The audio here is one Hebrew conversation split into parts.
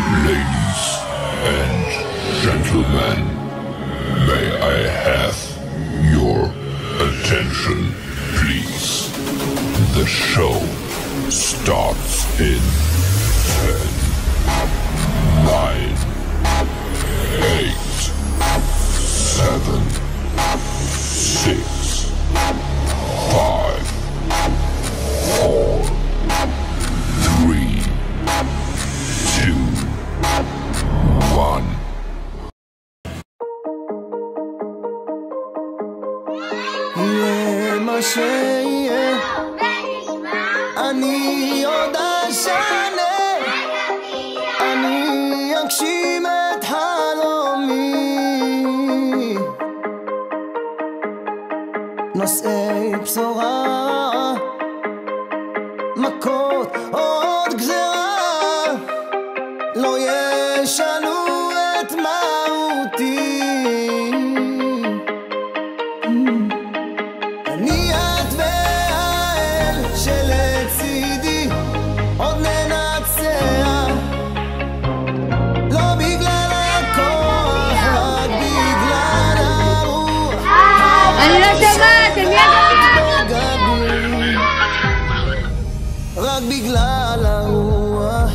Ladies and gentlemen, may I have your attention, please? The show starts in 10, 9, 8, 7, 6, 5, 4, 3, 2, 1. יהיה מה שיהיה, אני עוד אשנה, אני אגשים את חלומי, נושאי בשורה, מכות עוד גזרה, לא ישנו את מהותי. אני את והאל שלצידי עוד ננצח, לא בגלל הכוח, רק בגלל הרוח. אני לא שומעת, אני רק בגלל הרוח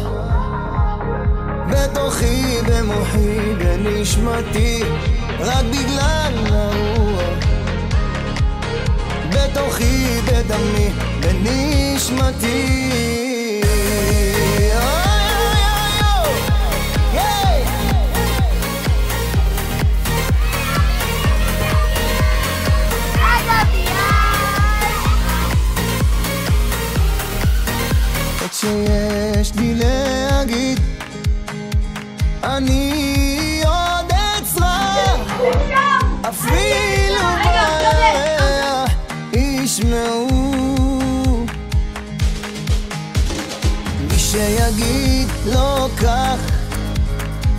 בתוכי, במוחי, בנשמתי, רק בגלל הרוח בתוכי, בדמי, בנשמתי. את שיש לי להגיד אני עוד אצרח, אפילו בירח ישמעו. מי שיגיד לא כך,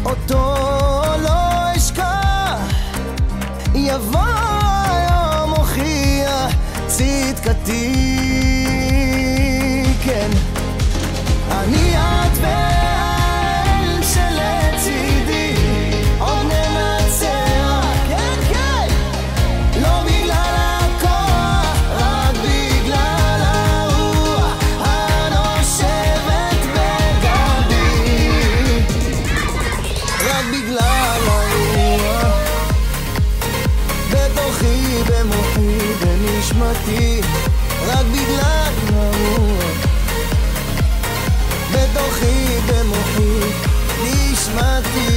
אותו לא אשכח, יבוא היום הוכיח צדקתי. כן, אני את והאל שלצידי עוד ננצח, כן כן, לא בגלל הכוח, רק בגלל הרוח הנושבת בגבי, רק בגלל הרוח בתוכי, במוחי, בנשמתי, רק בגלל הרוח בתוכי, במוחי, נשמתי.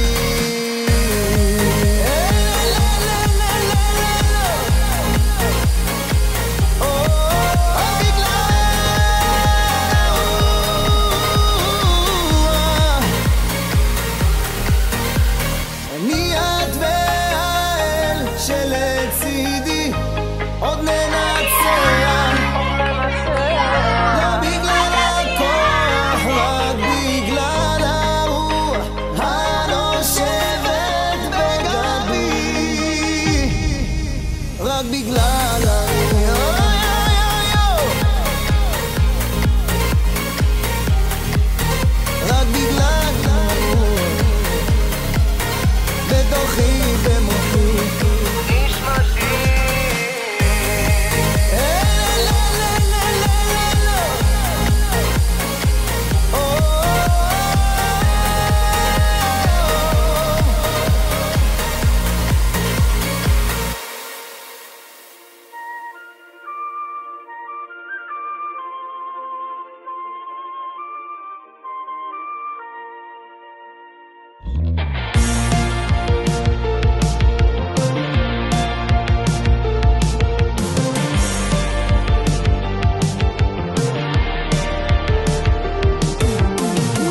אני את והאל שלצידי עוד ננצח, לא בגלל הכוח, רק בגלל הרוח הנושבת בגבי, רק בגלל הרוח, רק בגלל הרוח בתוכי, במוחי, נשמתי.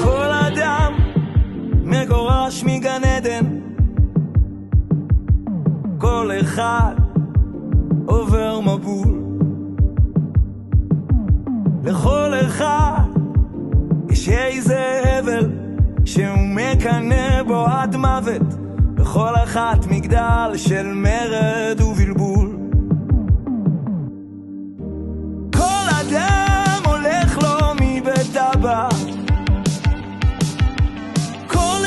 כל אדם מגורש מגן עדן, כל אחד עובר מבול, לכל אחד יש איזה הבל שהוא מקנא בו עד מוות, בכל אחת מגדל של מרד ובלבול. כל אדם הולך לו מבית אבא, כל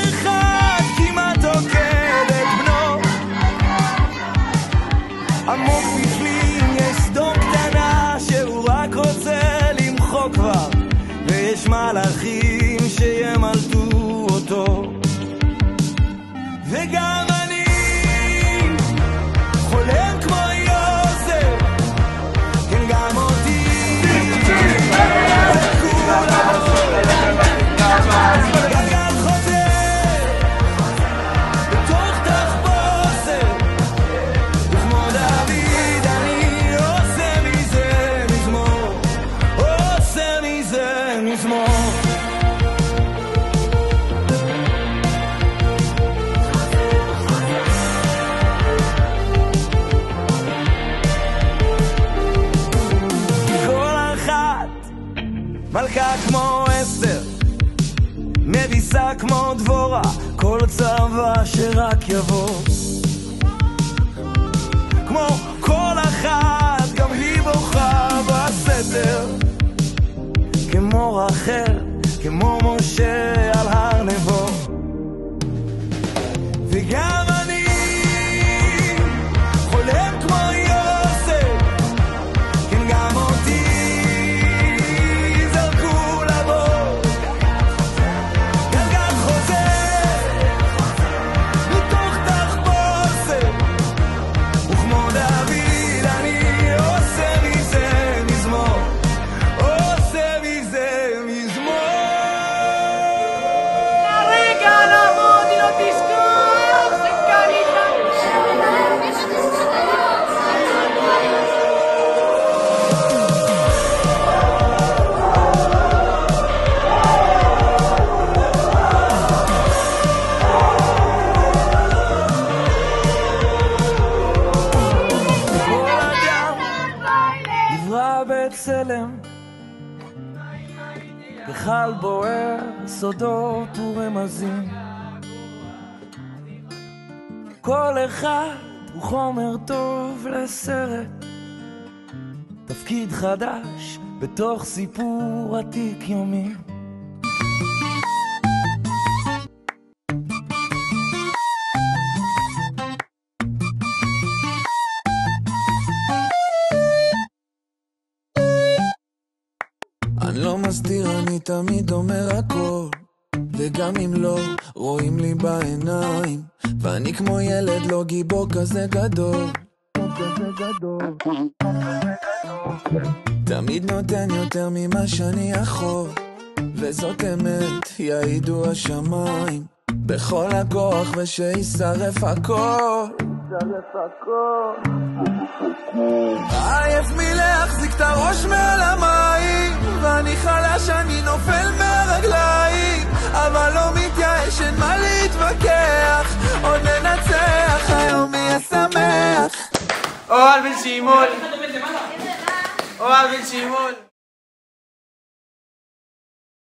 אתה כמו דבורה, כל צבא שרק יבוא. כמו כל אחת גם היא בוכה בסתר, כמו רחל, כמו משה על הר נבו. וגם אני חולם כמו יוסף, כן גם אותי זרקו לבור. גלגל חוזר מתוך תחפושת, וכמו דוד אני עושה מזה מזמור, עושה מזה מזמור. הרגע לעמוד היא לא תשכח, זה כאן איתנו. כל אדם נברא בצלם, גחל בוער, סודות ורמזים. כל אחד הוא חומר טוב לסרט, תפקיד חדש בתוך סיפור עתיק יומי. אני לא מסתיר, אני תמיד אומר הכל, וגם אם לא, רואים לי בעיניים, ואני כמו ילד לא גיבור כזה גדול, תמיד נותן יותר ממה שאני יכול, וזאת אמת, יעידו השמיים, בכל הכוח ושישרף הכל. עייף מלהחזיק את הראש מעל המים, ואני חלש, אני נופל מהרגליים, אבל לא מתייאש, אין מה להתווכח, עוד ננצח, היום יהיה שמח. אוהל בן שמעון, אוהל בן שמעון.